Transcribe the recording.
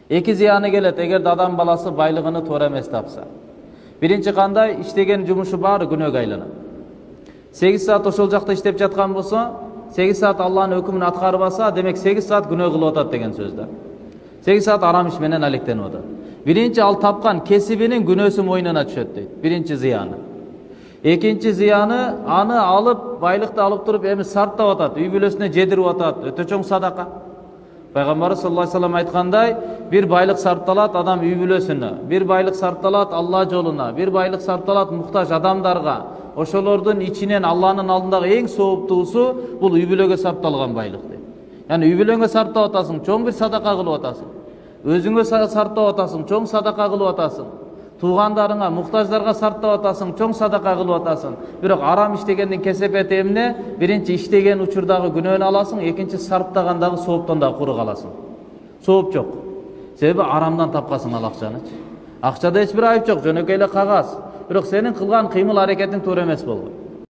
Эки зыяны келет эгерде адам баласы байлыгыны туура эмес тапса. Биринчи кандай иштеген жумушу баары күнөөгө айланат. 8 саат ошол жакта иштеп жаткан болсо, 8 саат Аллахтын өкүмүн аткарбаса, демек 8 саат күнөө кылып атат деген сөз да. 8 саат арам иш менен алектенип атат. Биринчи ал тапкан кесибинин күнөөсү мойнуна түшөт дейт. Биринчи зыяны. Экинчи зыяны аны алып, байлыкты алып туруп эми сарптап атат, үй бүлөсүнө жедирип атат, өтө чоң садака. Пайгамбарыбыз саллаллаху алейхи вассалам айткандай, бир байлык сарпталат адам үй бүлөсүнө, бир байлык сарпталат Алла жолуна, бир байлык сарпталат муктаж адамдарга. Ошолордун ичинен Алланын алдындагы эң сооптуусу бул үй бүлөгө сарпталган байлык дейт. Яны үй бүлөңө сарптап атасың, чоң бир садака кылып атасың. Өзүңө сарптап атасың, чоң садака кылып атасың. Туугандарыңа, муктаждарга сарптап атасың, чоң садака кылып атасың. Бирок арам иштегендин кесепети эмне? Биринчи иштеген учурдагы күнөөнү аласың, экинчи сарптагандагы сооптон да куру каласың. Сооп жок. Себеби арамдан тапкансың ал акчаны. Акчада эч бир айып жок, жөнөкөй эле кагаз. Бирок сенин кылган кыймыл аракетиң туура эмес болду.